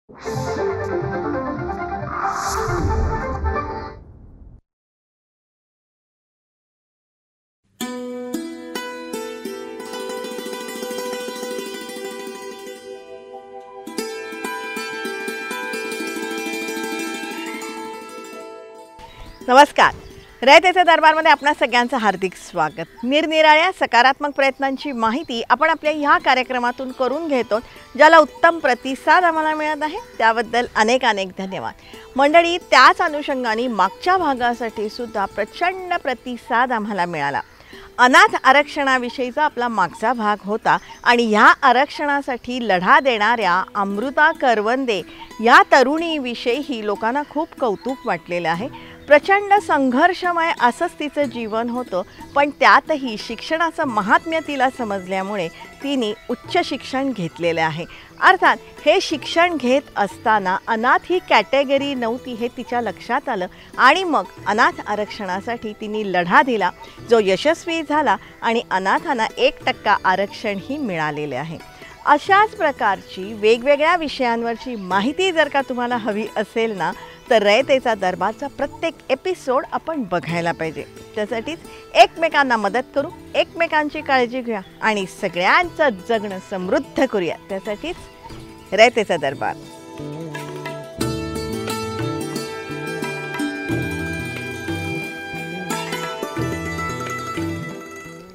नमस्कार. रयतेच्या दरबारमध्ये आपणा सगळ्यांचं हार्दिक स्वागत. निरनिराळ्या सकारात्मक प्रयत्नांची माहिती आपण आपल्या ह्या कार्यक्रमातून करून घेतो, ज्याला उत्तम प्रतिसाद आम्हाला मिळत आहे. त्याबद्दल अनेक धन्यवाद. मंडळी, त्याच अनुषंगाने मागच्या भागासाठी सुद्धा प्रचंड प्रतिसाद आम्हाला मिळाला. अनाथ आरक्षणाविषयीचा आपला मागचा भाग होता आणि ह्या आरक्षणासाठी लढा देणाऱ्या अमृता करवंदे या तरुणीविषयीही लोकांना खूप कौतुक वाटलेलं आहे. प्रचंड संघर्षमय असंच तिचं जीवन होतं, पण त्यातही शिक्षणाचं महात्म्य तिला समजल्यामुळे तिने उच्च शिक्षण घेतलेलं आहे. अर्थात हे शिक्षण घेत असताना अनाथ ही कॅटेगरी नव्हती हे तिच्या लक्षात आलं आणि मग अनाथ आरक्षणासाठी तिने लढा दिला, जो यशस्वी झाला आणि अनाथांना 1% आरक्षणही मिळालेले आहे. अशाच प्रकारची वेगवेगळ्या विषयांवरची माहिती जर का तुम्हाला हवी असेल ना, तर रयतेचा दरबारचा प्रत्येक एपिसोड आपण बघायला पाहिजे. त्यासाठीच एकमेकांना मदत करू, एकमेकांची काळजी घ्या आणि सगळ्यांचं जगणं समृद्ध करूया. त्यासाठीच रयतेचा दरबार.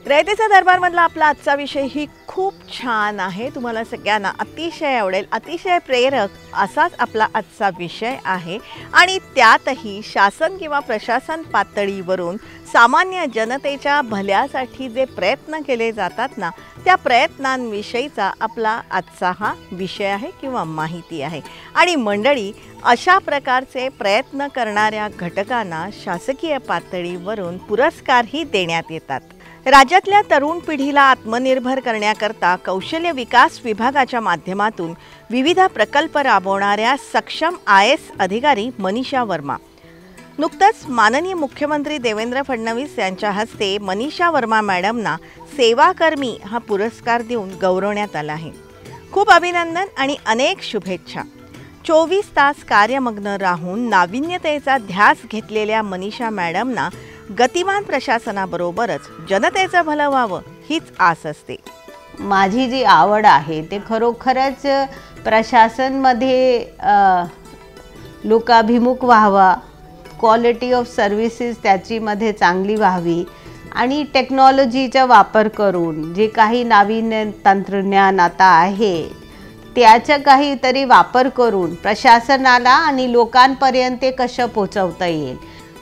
रयतेचा दरबारमधला आपला आजचा विषय ही खूप छान आहे. तुम्हाला सगळ्यांना अतिशय आवडेल. अतिशय प्रेरक असाच आपला आजचा विषय आहे आणि त्यातही शासन किंवा प्रशासन पातळीवरून सामान्य जनतेच्या भल्यासाठी जे प्रयत्न केले जातात ना, त्या प्रयत्नांविषयीचा आपला आजचा हा विषय आहे किंवा माहिती आहे. आणि मंडळी, अशा प्रकारचे प्रयत्न करणाऱ्या घटकांना शासकीय पातळीवरून पुरस्कारही देण्यात येतात. राज्यातल्या तरुण पिढीला आत्मनिर्भर करण्याकरता कौशल्य विकास विभागाच्या माध्यमातून विविध प्रकल्प राबवणाऱ्या सक्षम IAS अधिकारी मनीषा वर्मा. नुकतंच माननीय मुख्यमंत्री देवेंद्र फडणवीस यांच्या हस्ते मनीषा वर्मा मॅडमना सेवाकर्मी हा पुरस्कार देऊन गौरवण्यात आला आहे. खूप अभिनंदन आणि अनेक शुभेच्छा. 24 तास कार्यमग्न राहून नाविन्यतेचा ध्यास घेतलेल्या मनीषा मॅडमना गतिमान प्रशासनाबरोबरच जनतेचं भलं व्हावं हीच आस असते. माझी जी आवड आहे ते खरोखरच प्रशासनमध्ये लोकाभिमुख व्हावा, क्वालिटी ऑफ सर्व्हिसेस त्याचीमध्ये चांगली व्हावी आणि टेक्नॉलॉजीचा वापर करून जे काही नवीन तंत्रज्ञान आता आहे त्याचा काहीतरी वापर करून प्रशासनाला आणि लोकांपर्यंत ते कसं पोहोचवता येईल.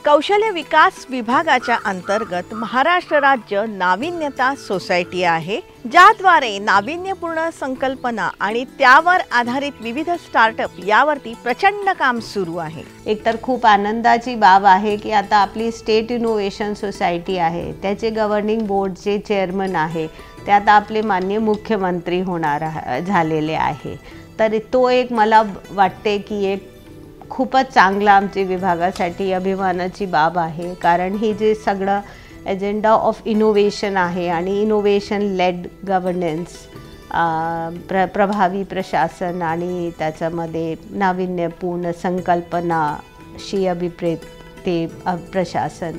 कौशल्य विकास विभागाच्या अंतर्गत महाराष्ट्र राज्य नाविन्यता सोसायटी आहे, ज्याद्वारे नाविन्यपूर्ण संकल्पना आणि त्यावर आधारित विविध स्टार्टअप यावरती प्रचंड काम सुरू आहे. एकतर खूप आनंदाची बाब आहे की आता आपली स्टेट इनोव्हेशन सोसायटी आहे, त्याचे गव्हर्निंग बोर्डचे चेअरमन आहे, ते आता आपले माननीय मुख्यमंत्री झालेले आहे. तर तो एक मला वाटते की एक खूपच चांगला आमच्या विभागासाठी अभिमानाची बाब आहे. कारण ही जे सगळं एजेंडा ऑफ इनोव्हेशन आहे आणि इनोव्हेशन लेड गव्हर्नन्स, प्रभावी प्रशासन आणि त्याच्यामध्ये नाविन्यपूर्ण संकल्पनाशी अभिप्रेत ते प्रशासन,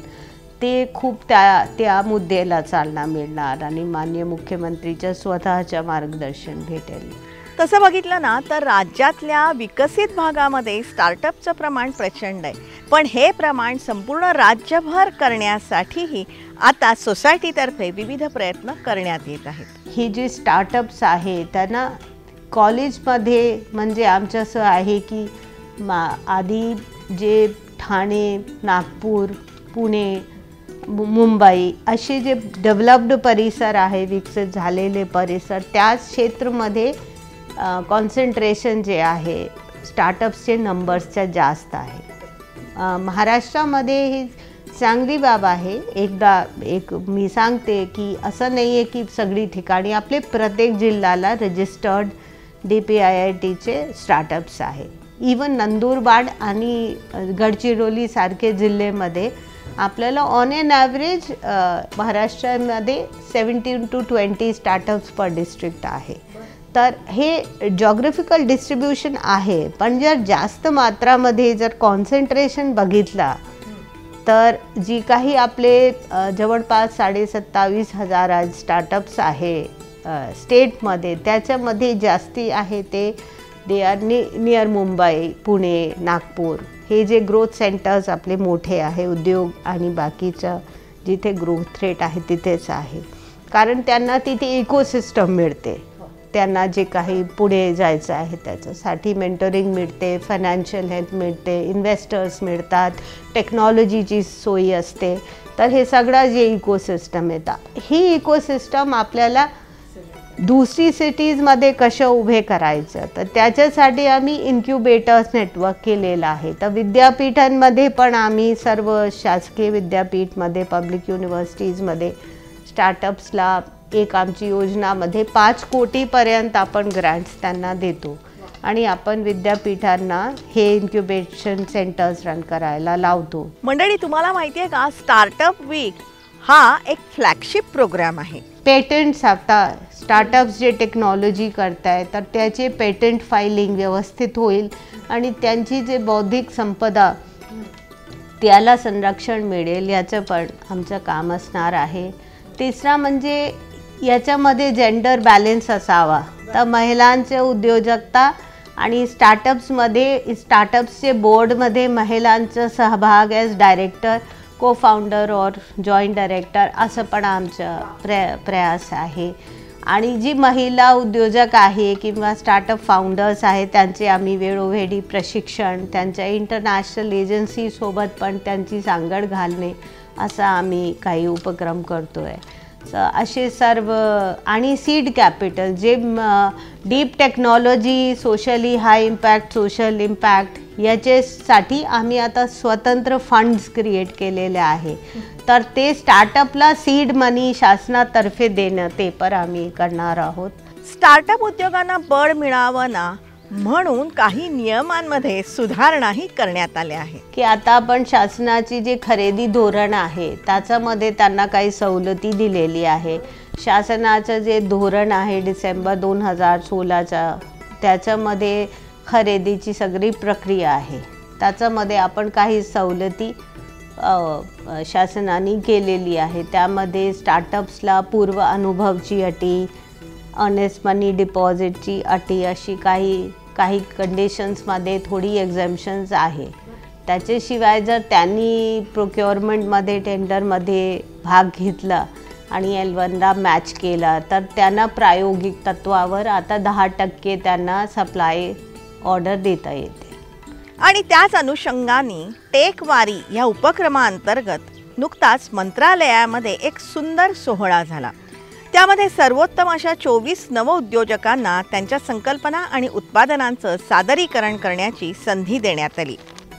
ते खूप त्या मुद्द्याला चालना मिळणार आणि माननीय मुख्यमंत्रीच्या स्वतःच्या मार्गदर्शन भेटेल. तसं बघितलं ना तर राज्यातल्या विकसित भागामध्ये स्टार्टअपचं प्रमाण प्रचंड आहे, पण हे प्रमाण संपूर्ण राज्यभर करण्यासाठीही आता सोसायटीतर्फे विविध प्रयत्न करण्यात येत आहेत. ही जी स्टार्टअप्स आहे त्यांना कॉलेजमध्ये म्हणजे आमचं असं आहे की आधी जे ठाणे, नागपूर, पुणे, मुंबई असे जे डेव्हलप्ड परिसर आहे, विकसित झालेले परिसर, त्याच क्षेत्रामध्ये कॉन्सन्ट्रेशन जे आहे स्टार्टअप्सचे नंबर्सच्या जास्त आहे. महाराष्ट्रामध्ये ही चांगली बाब आहे. मी सांगते की असं नाही आहे की सगळी ठिकाणी आपले प्रत्येक जिल्ह्याला रजिस्टर्ड DPIITचे स्टार्टअप्स आहे. इवन नंदुरबार आणि गडचिरोली सारखे जिल्ह्यामध्ये आपल्याला ऑन एन ॲव्हरेज महाराष्ट्रामध्ये 17 to 20 स्टार्टअप्स पर डिस्ट्रिक्ट आहे. तर हे जॉग्राफिकल डिस्ट्रीब्युशन आहे, पण जर जास्त मात्रामध्ये जर कॉन्सन्ट्रेशन बघितला तर जी काही आपले जवळपास 27,500 आज स्टार्टअप्स आहे स्टेटमध्ये, त्याच्यामध्ये जास्ती आहे ते आर नियर मुंबई, पुणे, नागपूर, हे जे ग्रोथ सेंटर्स आपले मोठे आहे, उद्योग आणि बाकीचं जिथे ग्रोथ रेट आहे तिथेच आहे. कारण त्यांना तिथे इकोसिस्टम मिळते, त्यांना जे काही पुढे जायचं आहे त्याच्यासाठी मेंटरिंग मिळते, फायनान्शियल हेल्प मिळते, इन्व्हेस्टर्स मिळतात, टेक्नॉलॉजीची सोयी असते. तर हे सगळं जे इकोसिस्टम येतं, ही इकोसिस्टम आपल्याला दुसरी सिटीजमध्ये कसं उभे करायचं, तर त्याच्यासाठी आम्ही इन्क्युबेटर्स नेटवर्क केलेलं आहे. तर विद्यापीठांमध्ये पण आम्ही सर्व शासकीय विद्यापीठमध्ये, पब्लिक युनिव्हर्सिटीजमध्ये स्टार्टअप्सला एक आमची योजनामध्ये 5 कोटीपर्यंत आपण ग्रँट्स त्यांना देतो आणि आपण विद्यापीठांना हे इन्क्युबेशन सेंटर्स रन करायला लावतो. मंडळी, तुम्हाला माहिती आहे का, स्टार्टअप वीक हा एक फ्लॅगशिप प्रोग्राम आहे. पेटंट्स, आता स्टार्टअप्स जे टेक्नॉलॉजी करताय तर त्याचे पेटंट फायलिंग व्यवस्थित होईल आणि त्यांची जे बौद्धिक संपदा त्याला संरक्षण मिळेल, याचं पण आमचं काम असणार आहे. तिसरा म्हणजे याच्यामध्ये जेंडर बॅलन्स असावा. तर महिलांचे उद्योजकता आणि स्टार्टअप्सचे बोर्डमध्ये महिलांचा सहभाग ॲज डायरेक्टर, को फाउंडर और जॉईंट डायरेक्टर असं पण आमचं प्रयास आहे. आणि जी महिला उद्योजक आहे किंवा स्टार्टअप फाउंडर्स आहे त्यांचे आम्ही वेळोवेळी प्रशिक्षण, त्यांच्या इंटरनॅशनल एजन्सीसोबत पण त्यांची सांगड घालणे असा आम्ही काही उपक्रम करतो आहे. असे सर्व आणि सीड कॅपिटल जे डीप टेक्नॉलॉजी, सोशली हाय इम्पॅक्ट, सोशल इम्पॅक्ट याच्यासाठी आम्ही आता स्वतंत्र फंड्स क्रिएट केलेले आहे. तर ते स्टार्टअपला सीड मनी शासनातर्फे देणं ते पण आम्ही करणार आहोत. स्टार्टअप उद्योगांना बळ मिळावं ना म्हणून काही नियमांमध्ये सुधारणाही करण्यात आल्या आहे की आता आपण शासनाची जे खरेदी धोरण आहे त्याच्यामध्ये त्यांना काही सवलती दिलेली आहे. शासनाचं जे धोरण आहे डिसेंबर 2016चा, त्याच्यामध्ये खरेदीची सगळी प्रक्रिया आहे. त्याच्यामध्ये आपण काही सवलती शासनाने केलेली आहे. त्यामध्ये स्टार्टअप्सला पूर्व अनुभवची अटी, अर्नेस्ट मनी डिपॉझिटची अटी, अशी काही कंडिशन्समध्ये थोडी एक्झम्पशन्स आहे. त्याच्याशिवाय जर त्यांनी प्रोक्युअरमेंटमध्ये, टेंडरमध्ये भाग घेतला आणि L1ला मॅच केला तर त्यांना प्रायोगिक तत्वावर आता 10% त्यांना सप्लाय ऑर्डर देता येते. आणि त्याच अनुषंगाने टेकवारी या उपक्रमाअंतर्गत नुकताच मंत्रालयामध्ये एक सुंदर सोहळा झाला. त्यामध्ये सर्वोत्तम अशा 24 नवउद्योजकांना त्यांच्या संकल्पना आणि उत्पादनांचं सादरीकरण करण्याची संधी देण्यात आली.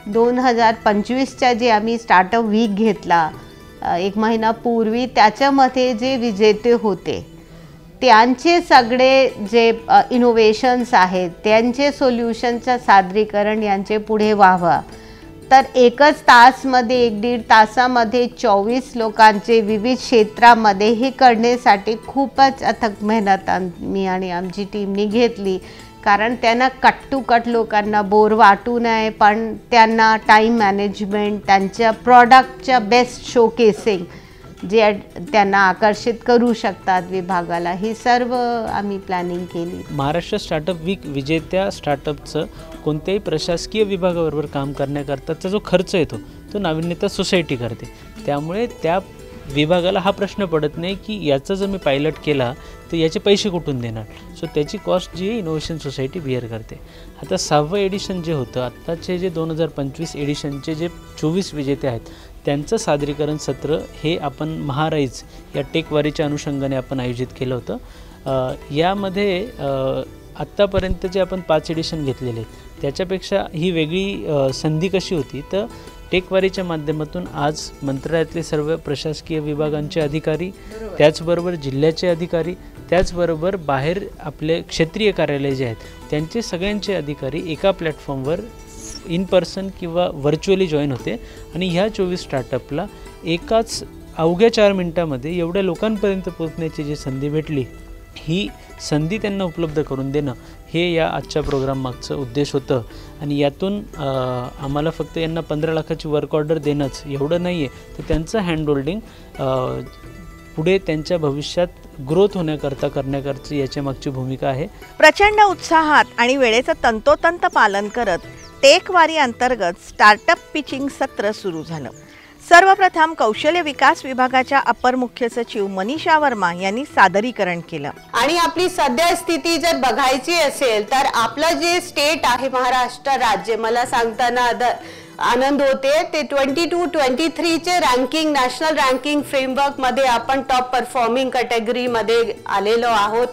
2025च्या जे आम्ही स्टार्टअप वीक घेतला 1 महिन्यापूर्वी, त्याच्यामध्ये जे विजेते होते त्यांचे सगळे जे इनोव्हेशन्स आहेत त्यांचे सोल्युशनचं सादरीकरण यांचे पुढे व्हावं. तर एकच तासमध्ये 1-1.5 तासामध्ये 24 लोकांचे विविध क्षेत्रामध्ये हे करण्यासाठी खूपच अथक मेहनत मी आणि आमची टीमनी घेतली. कारण त्यांना कट टू कट लोकांना बोर वाटू नये, पण त्यांना टाईम मॅनेजमेंट, त्यांच्या प्रॉडक्टच्या बेस्ट शोकेसिंग जे त्यांना आकर्षित करू शकतात विभागाला, ही सर्व आम्ही प्लॅनिंग केली. महाराष्ट्र स्टार्टअप वीक विजेत्या स्टार्टअपचं कोणत्याही प्रशासकीय विभागाबरोबर काम करण्याकरताचा जो खर्च येतो तो नाविन्यता सोसायटी करते. त्यामुळे त्या विभागाला हा प्रश्न पडत नाही की याचा जर मी पायलट केला तर याचे पैसे कुठून देणार. सो त्याची कॉस्ट जी इनोव्हेशन सोसायटी बिअर करते. आता 6वं एडिशन जे होतं, आत्ताचे जे 2025 एडिशनचे जे 24 विजेते आहेत त्यांचं सादरीकरण सत्र हे आपण महाराईज या टेकवारीच्या अनुषंगाने आपण आयोजित केलं होतं. यामध्ये आत्तापर्यंत जे आपण 5 एडिशन घेतलेले आहेत त्याच्यापेक्षा ही वेगळी संधी कशी होती, तर टेकवारीच्या माध्यमातून आज मंत्रालयातले सर्व प्रशासकीय विभागांचे अधिकारी, त्याचबरोबर जिल्ह्याचे अधिकारी, त्याचबरोबर बाहेर आपले क्षेत्रीय कार्यालय जे आहेत त्यांचे सगळ्यांचे अधिकारी एका प्लॅटफॉर्मवर इन पर्सन किंवा व्हर्च्युअली जॉईन होते आणि ह्या 24 स्टार्टअपला एकाच अवघ्या 4 मिनटामध्ये एवढ्या लोकांपर्यंत पोहोचण्याची जी संधी भेटली ही संधी त्यांना उपलब्ध करून देणं हे या आजच्या प्रोग्राम मागचं उद्देश होतं. आणि यातून आम्हाला फक्त यांना 15 लाखाची वर्क ऑर्डर देणंच एवढं नाही आहे, तर त्यांचं हँडहोल्डिंग पुढे त्यांच्या भविष्यात ग्रोथ करण्याकरता याच्या मागची भूमिका आहे. प्रचंड उत्साहात आणि वेळेचं तंतोतंत पालन करत टेकवारी अंतर्गत स्टार्टअप पिचिंग सत्र सुरू झालं. सर्वप्रथम कौशल्य विकास विभागाच्या अपर मुख्य सचिव मनीषा वर्मा यांनी सादरीकरण केलं. आणि आपली सध्या स्थिती जर बघायची असेल तर आपलं जे स्टेट आहे महाराष्ट्र राज्य, मला सांगताना आनंद होते, ते 22-23 चे रँकिंग, नॅशनल रँकिंग फ्रेमवर्क मध्ये आपण टॉप परफॉर्मिंग कॅटेगरी मध्ये आलेलो आहोत.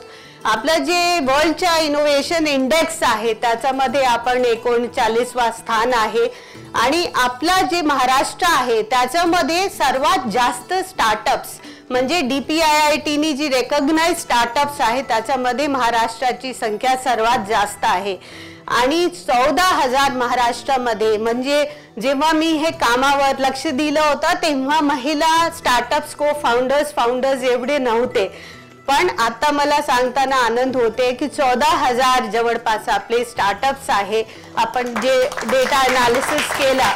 आपलं जे वर्ल्डच्या इनोव्हेशन इंडेक्स आहे त्याच्यामध्ये आपण 39वा स्थान आहे. आणि आपला जे महाराष्ट्र आहे त्याच्यामध्ये सर्वात जास्त स्टार्टअप्स म्हणजे DPIITनी जी रेकॉग्नाइज स्टार्टअप्स आहे त्याच्यामध्ये महाराष्ट्राची संख्या सर्वात जास्त आहे. आणि 14,000 महाराष्ट्रामध्ये, म्हणजे जेव्हा मी हे कामावर लक्ष दिलं होतं तेव्हा महिला स्टार्टअप्स को फाउंडर्स एवढे नव्हते. पण आता मला सांगताना आनंद होते की 14,000 जवळपास आपले स्टार्टअप्स आहे. आपण जे डेटा अनालिसिस केला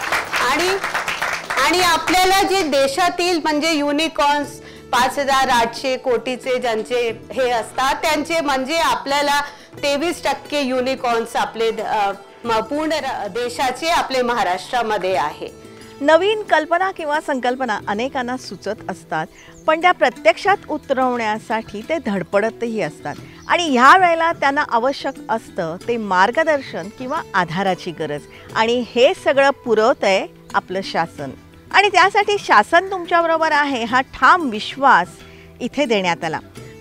आणि आपल्याला जे देशातील म्हणजे युनिकॉर्न्स 5,800 कोटीचे ज्यांचे हे असतात त्यांचे म्हणजे आपल्याला 23% युनिकॉर्न्स आपले पूर्ण देशाचे आपले महाराष्ट्रामध्ये आहे. नवीन कल्पना किंवा संकल्पना अनेकांना सुचत असतात, पण त्या प्रत्यक्षात उतरवण्यासाठी ते धडपडतही असतात. आणि ह्या वेळेला त्यांना आवश्यक असतं ते मार्गदर्शन किंवा आधाराची गरज. आणि हे सगळं पुरवतंय आपलं शासन. आणि त्यासाठी शासन तुमच्याबरोबर आहे हा ठाम विश्वास इथे देण्यात आला.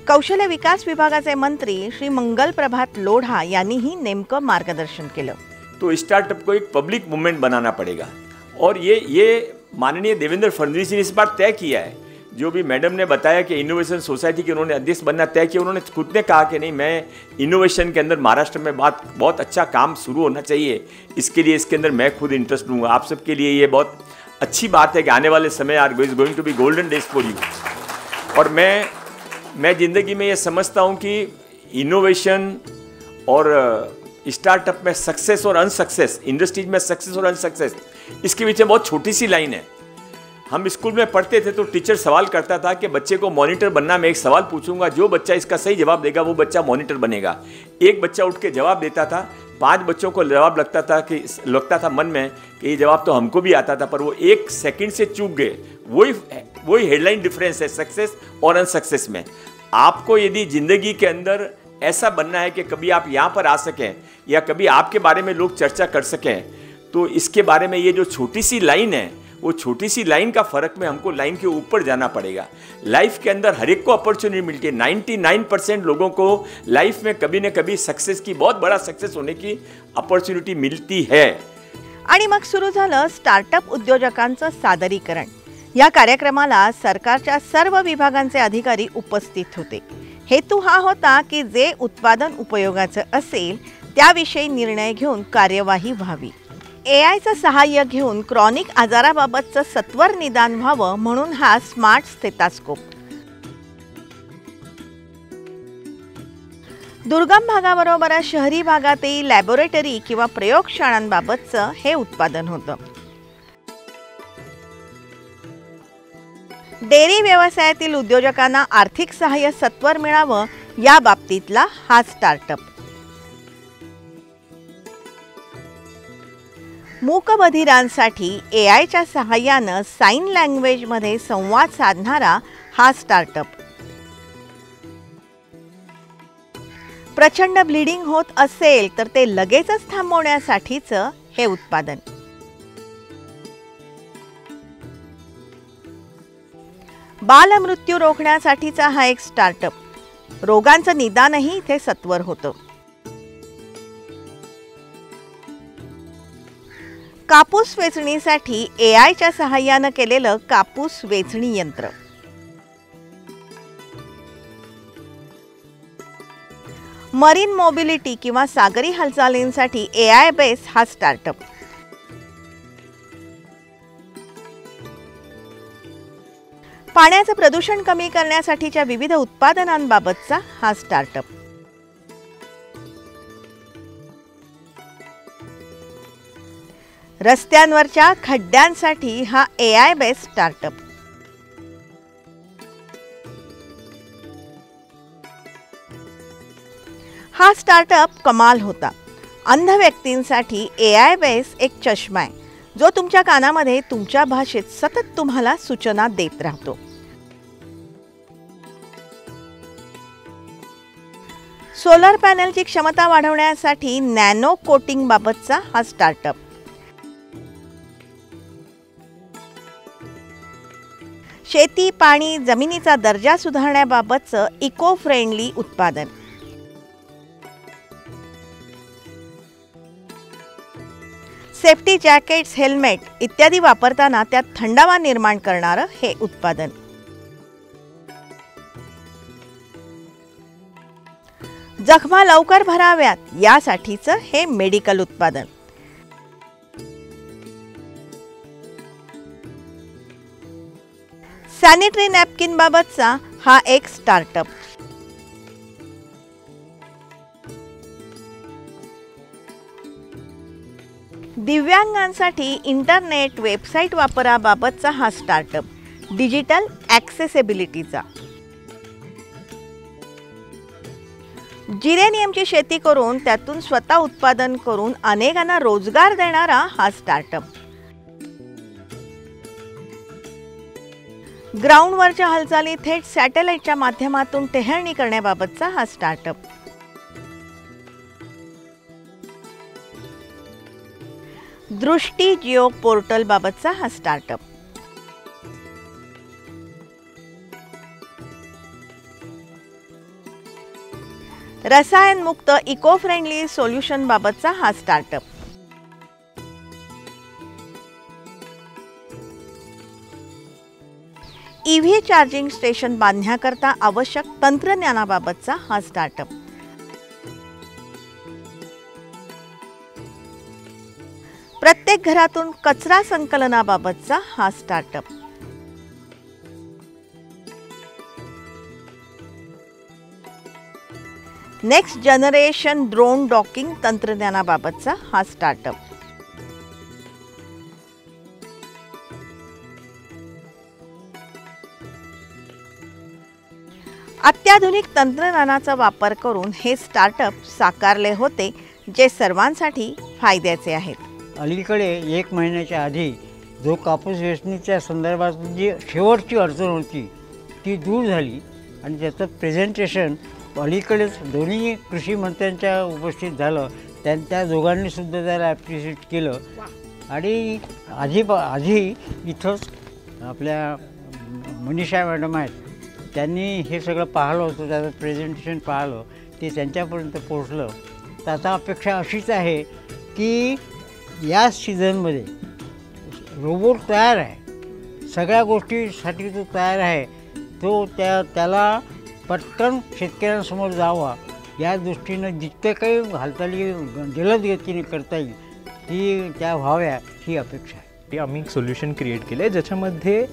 कौशल्य विकास विभागाचे मंत्री श्री मंगल प्रभात लोढ़ा यांनीही नेमकं मार्गदर्शन केलं. तो स्टार्टअप को एक पब्लिक मूवमेंट बनाना पड़ेगा और ये माननीय देवेंद्र फडणवीस जी ने इस बार तय किया है. जो भी मैडम ने बताया कि इनोवेशन सोसाइटी के उन्होंने अध्यक्ष बनना तय किया, उन्होंने खुद ने कहा कि नहीं, मैं इनोवेशन के अंदर महाराष्ट्र में बहुत अच्छा काम शुरू होना चाहिए, इसके लिए इसके अंदर मैं खुद इंटरेस्ट लूँगा. आप सबके लिए ये बहुत अच्छी बात है कि आने वाले समय are going to be golden days for you. और मैं ज़िंदगी में ये समझता हूँ कि इनोवेशन और स्टार्टअप में सक्सेस और अनसक्सेस, इंडस्ट्रीज में सक्सेस और अनसक्सेस, इसके पीछे बहुत छोटी सी लाइन है. हम स्कूल में पढ़ते थे तो टीचर सवाल करता था कि बच्चे को मॉनिटर बनना, मैं एक सवाल पूछूंगा, जो बच्चा इसका सही जवाब देगा वो बच्चा मॉनिटर बनेगा. एक बच्चा उठ के जवाब देता था, 5 बच्चों को जवाब लगता था मन में कि ये जवाब तो हमको भी आता था, पर वो 1 सेकंड से चूक गए. वही हेडलाइन डिफरेंस है सक्सेस और अनसक्सेस में. आपको यदि जिंदगी के अंदर ऐसा बनना है कि कभी आप यहाँ पर आ सकें या कभी आपके बारे में लोग चर्चा कर सकें, तो इसके बारे में ये जो छोटी सी लाइन है, वो छोटी सी लाइन का फ़र्क में हमको लाइन के ऊपर जाना पड़ेगा. लाइफ के अंदर हर एक को अपॉर्चुनिटी मिलती है. 99% लोगों को लाइफ में कभी न कभी सक्सेस की, बहुत बड़ा सक्सेस होने की अपॉर्चुनिटी मिलती है. आणि मग सुरू झालं स्टार्टअप उद्योजकांचं सादरीकरण. या कार्यक्रमाला सरकारच्या सर्व विभागांचे अधिकारी उपस्थित होते. हेतू हा होता की जे उत्पादन उपयोगाचं असेल त्याविषयी निर्णय घेऊन कार्यवाही व्हावी. AIचं सहाय्य घेऊन क्रॉनिक आजाराबाबतचं सत्वर निदान व्हावं म्हणून हा स्मार्ट स्टेथोस्कोप. दुर्गम भागाबरोबरच शहरी भागातील लॅबोरेटरी किंवा प्रयोगशाळांबाबतचं हे उत्पादन होतं. डेअरी व्यवसायातील उद्योजकांना आर्थिक सहाय्य सत्वर मिळावं या बाबतीतला हा स्टार्टअप. मूकबधिरांसाठी AIच्या सहाय्यानं साइन लँग्वेजमध्ये संवाद साधणारा हा स्टार्टअप. प्रचंड ब्लिडिंग होत असेल तर ते लगेचच थांबवण्यासाठीचं हे उत्पादन. बालमृत्यू रोखण्यासाठीचा हा एक स्टार्टअप. रोगांचं निदानही इथे सत्वर होतं. कापूस वेचणीसाठी AIच्या सहाय्यानं केलेलं कापूस वेचणी यंत्र. मरीन मोबिलिटी किंवा सागरी हालचालींसाठी AI बेस हा स्टार्टअप. पाण्याचं प्रदूषण कमी करण्यासाठीच्या विविध उत्पादनांबाबतचा हा स्टार्टअप. रस्त्यांवरच्या खड्ड्यांसाठी हा AI बेस्ड स्टार्टअप. हा स्टार्टअप कमाल होता. अंध व्यक्तींसाठी AI बेस्ड एक चष्मा आहे जो तुमच्या कानामध्ये तुमच्या भाषेत सतत तुम्हाला सूचना देत राहतो. सोलर पॅनलची क्षमता वाढवण्यासाठी नॅनो कोटिंग बाबतचा हा स्टार्टअप. शेती, पाणी, जमिनीचा दर्जा सुधारण्याबाबतचं इको फ्रेंडली उत्पादन. सेफ्टी जॅकेट्स, हेल्मेट इत्यादी वापरताना त्यात थंडावा निर्माण करणारं हे उत्पादन. जखमा लवकर भराव्यात यासाठीचं हे मेडिकल उत्पादन. सॅनिटरी नॅपकिन बाबतचा हा एक स्टार्टअप. दिव्यांगांसाठी इंटरनेट वेबसाईट वापराबाबतचा हा स्टार्टअप. डिजिटल ॲक्सेसिबिलिटीचा. जिरेनियमची शेती करून त्यातून स्वतः उत्पादन करून अनेकांना रोजगार देणारा हा स्टार्टअप. ग्राउंडवरच्या हालचाली थेट सॅटेलाइटच्या माध्यमातून टेहळणी करण्याबाबतचा हा स्टार्टअप. दृष्टी जिओ पोर्टल बाबतचा हा स्टार्टअप. रसायनमुक्त इको फ्रेंडली सोल्युशन बाबतचा हा स्टार्टअप. EV चार्जिंग स्टेशन बांधण्याकरता आवश्यक तंत्रज्ञानाबाबतचा हा स्टार्टअप. प्रत्येक घरातून कचरा संकलनाबाबतचा हा startup. Next generation drone docking तंत्रज्ञानाबाबतचा हा स्टार्टअप. अत्याधुनिक तंत्रज्ञानाचा वापर करून हे स्टार्टअप साकारले होते जे सर्वांसाठी फायद्याचे आहेत. अलीकडे 1 महिन्याच्या आधी जो कापूस वेचणीच्या संदर्भात जी शेवटची अडचण होती ती दूर झाली आणि त्याचं प्रेझेंटेशन अलीकडेच दोन्ही कृषी मंत्र्यांच्या उपस्थित झालं. त्या दोघांनीसुद्धा त्याला ॲप्रिशिएट केलं. आणि आधी इथंच आपल्या मनीषा मॅडम आहेत, त्यांनी हे सगळं पाहिलं होतं, त्याचं प्रेझेंटेशन पाहिलं, ते त्यांच्यापर्यंत पोचलं. तर आता अपेक्षा अशीच आहे की या सीझनमध्ये रोबोट तयार आहे, सगळ्या गोष्टीसाठी तो तयार आहे, तो त्याला पटकन शेतकऱ्यांसमोर जावा या दृष्टीनं जितक्या काही हालचाली जलद गतीने करता येईल ती त्या व्हाव्या ही अपेक्षा आहे. आम्ही एक सोल्युशन क्रिएट केलं आहे ज्याच्यामध्ये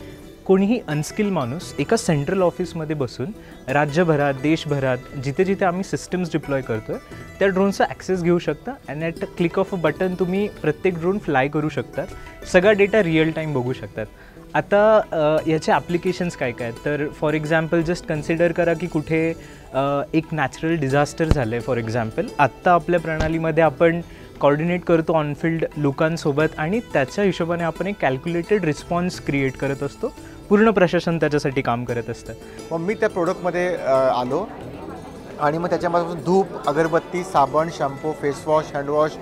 कोणीही अनस्किल माणूस एका सेंट्रल ऑफिसमध्ये बसून राज्यभरात, देशभरात जिथे जिथे आम्ही सिस्टम्स डिप्लॉय करतो आहे त्या ड्रोनचा ॲक्सेस घेऊ शकता. And at click of a button तुम्ही प्रत्येक ड्रोन फ्लाय करू शकतात, सगळा डेटा रिअल टाईम बघू शकतात. आता याचे ॲप्लिकेशन्स काय काय तर फॉर एक्झाम्पल जस्ट कन्सिडर करा की कुठे एक नॅचरल डिझास्टर झालं आहे. फॉर एक्झाम्पल आत्ता आपल्या प्रणालीमध्ये आपण कॉर्डिनेट करतो ऑनफिल्ड लोकांसोबत आणि त्याच्या हिशोबाने आपण एक कॅल्क्युलेटेड रिस्पॉन्स क्रिएट करत असतो. पूर्ण प्रशासन त्याच्यासाठी काम करत असतं. मग मी त्या प्रोडक्टमध्ये आलो आणि मग त्याच्यापासून धूप, अगरबत्ती, साबण, शॅम्पू, फेसवॉश, हँडवॉश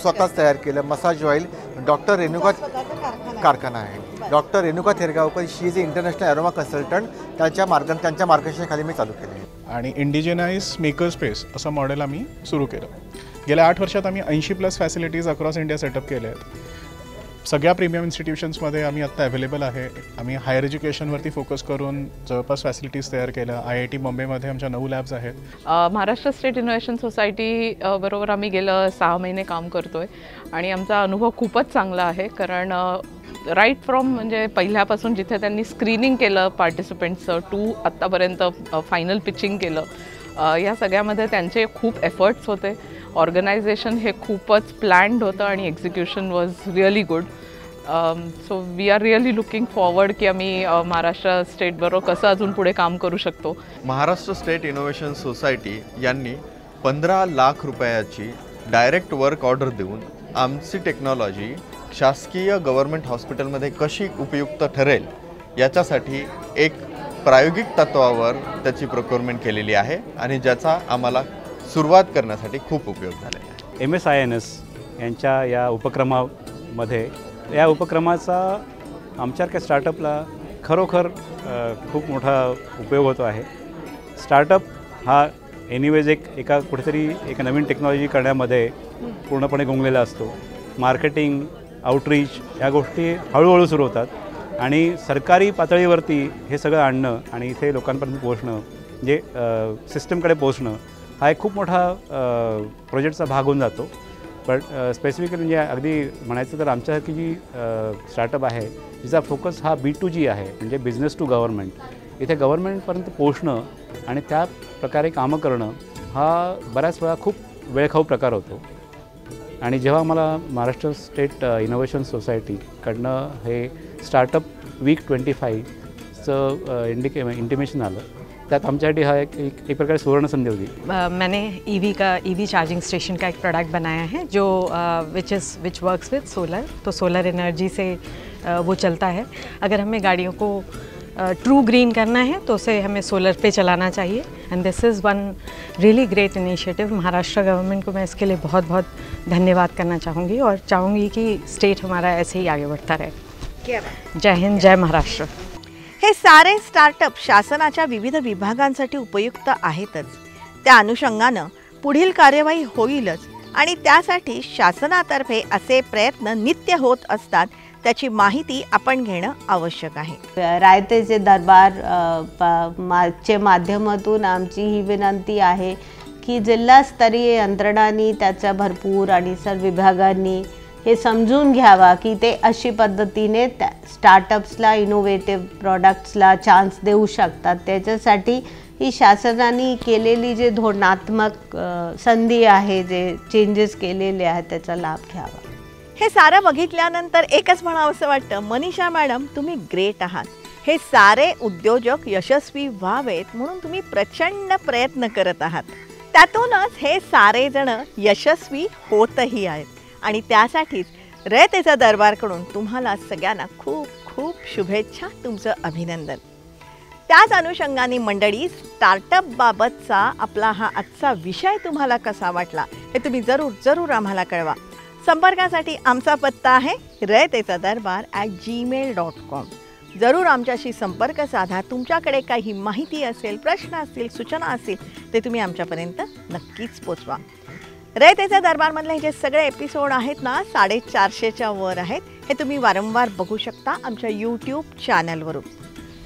स्वतःच तयार केलं. मसाज ऑइल डॉक्टर रेणुका कारखाना आहे. Doctor Renuka Thergaonkar she is international aroma consultant, त्यांच्या मार्गदर्शनाखाली मी चालू केले. आणि इंडिजिनाइज मेकर स्पेस असं मॉडेल आम्ही सुरू केलं. गेल्या 8 वर्षात आम्ही 80+ फॅसिलिटीज अक्रॉस इंडिया सेटअप केल्या आहेत. सगळ्या प्रीमियम इन्स्टिट्यूशन्समध्ये आम्ही आत्ता अवेलेबल आहे. आम्ही हायर एज्युकेशनवरती फोकस करून जवळपास फॅसिलिटीज तयार केल्या. IIT बॉम्बेमध्ये आमच्या 9 लॅब्स आहेत. महाराष्ट्र स्टेट इनोव्हेशन सोसायटी बरोबर आम्ही गेलं 6 महिने काम करतो आहे आणि आमचा अनुभव खूपच चांगला आहे. कारण राईट फ्रॉम म्हणजे पहिल्यापासून जिथे त्यांनी स्क्रीनिंग केलं पार्टिसिपेंट्सचं टू आत्तापर्यंत फायनल पिचिंग केलं, या सगळ्यामध्ये त्यांचे खूप एफर्ट्स होते. ऑर्गनायझेशन हे खूपच प्लॅन्ड होतं आणि execution was really good. So we are really looking forward की आम्ही महाराष्ट्र स्टेटबरोबर कसं अजून पुढे काम करू शकतो. महाराष्ट्र स्टेट इनोव्हेशन सोसायटी यांनी 15 लाख रुपयाची डायरेक्ट वर्क ऑर्डर देऊन आमची टेक्नॉलॉजी शासकीय गव्हर्नमेंट हॉस्पिटलमध्ये कशी उपयुक्त ठरेल याच्यासाठी एक प्रायोगिक तत्वावर त्याची प्रोक्युरमेंट केलेली आहे आणि ज्याचा आम्हाला सुरुवात करण्यासाठी खूप उपयोग झालेला आहे. MSINS यांच्या या उपक्रमामध्ये या उपक्रमाचा आमच्यासारख्या स्टार्टअपला खरोखर खूप मोठा उपयोग होतो आहे. स्टार्टअप हा एनिवेज एका कुठेतरी एक नवीन टेक्नॉलॉजी करण्यामध्ये पूर्णपणे गुंगलेला असतो. मार्केटिंग, आउटरीच या गोष्टी हळूहळू सुरू होतात आणि सरकारी पातळीवरती हे सगळं आणणं आणि इथे लोकांपर्यंत पोहोचणं म्हणजे सिस्टमकडे पोहोचणं हा एक खूप मोठा प्रोजेक्टचा भाग होऊन जातो. बट स्पेसिफिकली म्हणजे अगदी म्हणायचं तर आमच्यासारखी जी स्टार्टअप आहे जिचा फोकस हा B2G आहे, म्हणजे बिझनेस टू गव्हर्नमेंट. इथे गव्हर्नमेंटपर्यंत पोहोचणं आणि त्या प्रकारे कामं करणं हा बऱ्याच वेळा खूप वेळखाऊ प्रकार होतो. आणि जेव्हा मला महाराष्ट्र स्टेट इनोव्हेशन सोसायटीकडनं हे स्टार्टअप वीक 25चं इंटिमेशन आलं, त्यात आमच्यासाठी हा एक प्रकार सुवर्ण संधी होती. मैंने ईवी चार्जिंग स्टेशन का एक प्रोडक्ट बनाया है जो विच वर्क्स विद सोलर. तो सोलर एनर्जी से वो चलता है. अगर हमें गाड़ियों को ट्रू ग्रीन करना है तो उसे हमें सोलर पे चलाना चाहिए. End this is one really great initiative. Maharashtra government को मैं इसके लिए बहुत बहुत धन्यवाद करना चाहूँगी और चाहूँगी कि स्टेट हमारा ऐसे ही आगे बढ़ता रहे. जय हिंद, जय महाराष्ट्र. हे सारे स्टार्टअप शासनाच्या विविध विभागांसाठी उपयुक्त आहेतच. त्या अनुषंगानं पुढील कार्यवाही होईलच आणि त्यासाठी शासनातर्फे असे प्रयत्न नित्य होत असतात. त्याची माहिती आपण घेणं आवश्यक आहे. रायतेचे दरबार चे माध्यमातून आमची ही विनंती आहे की जिल्हास्तरीय यंत्रणांनी त्याचा भरपूर आणि सर्व विभागांनी हे समजून घ्यावा की ते अशी पद्धतीने त्या स्टार्टअप्सला, इनोव्हेटिव्ह प्रॉडक्ट्सला चान्स देऊ शकतात. त्याच्यासाठी ही शासनाने केलेली जे धोरणात्मक संधी आहे, जे चेंजेस केलेले आहेत, त्याचा लाभ घ्यावा. हे सारं बघितल्यानंतर एकच म्हणावंसं वाटतं, मनीषा मॅडम तुम्ही ग्रेट आहात. हे सारे उद्योजक यशस्वी व्हावेत म्हणून तुम्ही प्रचंड प्रयत्न करत आहात. त्यातूनच हे सारे जण यशस्वी होतही आहेत आणि त्यासाठीच रयतेचा दरबारकडून तुम्हाला सगळ्यांना खूप खूप शुभेच्छा, तुमचं अभिनंदन. त्याच अनुषंगाने मंडळी, स्टार्टअपबाबतचा आपला हा आजचा विषय तुम्हाला कसा वाटला हे तुम्ही जरूर आम्हाला कळवा. संपर्कासाठी आमचा पत्ता आहे raytechadarbar@gmail.com. जरूर आमच्याशी संपर्क साधा. तुमच्याकडे काही माहिती असेल, प्रश्न असतील, सूचना असतील ते तुम्ही आमच्यापर्यंत नक्कीच पोचवा. रयतेचा दरबारमधले जे सगळे एपिसोड आहेत ना, 450च्या वर आहेत. हे तुम्ही वारंवार बघू शकता आमच्या यूट्यूब चॅनलवरून.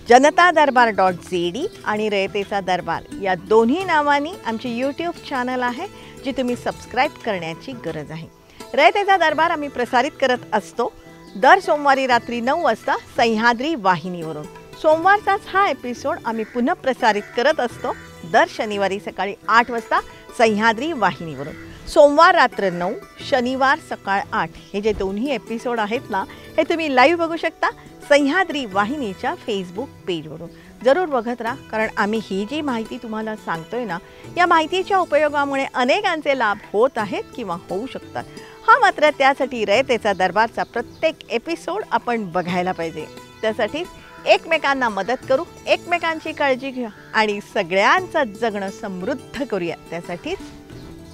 जनतादरबार.zd आणि रयतेचा दरबार या दोन्ही नावांनी आमचे यूट्यूब चॅनल आहे, जे तुम्ही सबस्क्राईब करण्याची गरज आहे. रयतेचा दरबार आम्ही प्रसारित करत असतो दर सोमवारी रात्री 9 वाजता सह्याद्री वाहिनीवरून. सोमवारचाच हा एपिसोड आम्ही पुन्हा प्रसारित करत असतो दर शनिवारी सकाळी 8 वाजता सह्याद्री वाहिनीवरून. सोमवार रात्र 9, शनिवार सकाळ 8 हे जे दोन्ही एपिसोड आहेत ना, हे तुम्ही लाईव्ह बघू शकता सह्याद्री वाहिनीच्या फेसबुक पेजवरून. जरूर बघत राहा, कारण आम्ही ही जी माहिती तुम्हाला सांगतोय ना, या माहितीच्या उपयोगामुळे अनेकांचे लाभ होत आहेत किंवा होऊ शकतात. हा मात्र त्यासाठी रयतेचा दरबारचा प्रत्येक एपिसोड आपण बघायला पाहिजे. त्यासाठी एकमेकांना मदत करू, एकमेकांची काळजी घ्या आणि सगळ्यांचं जगणं समृद्ध करूया. त्यासाठीच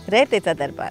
रयतेचा दरबार.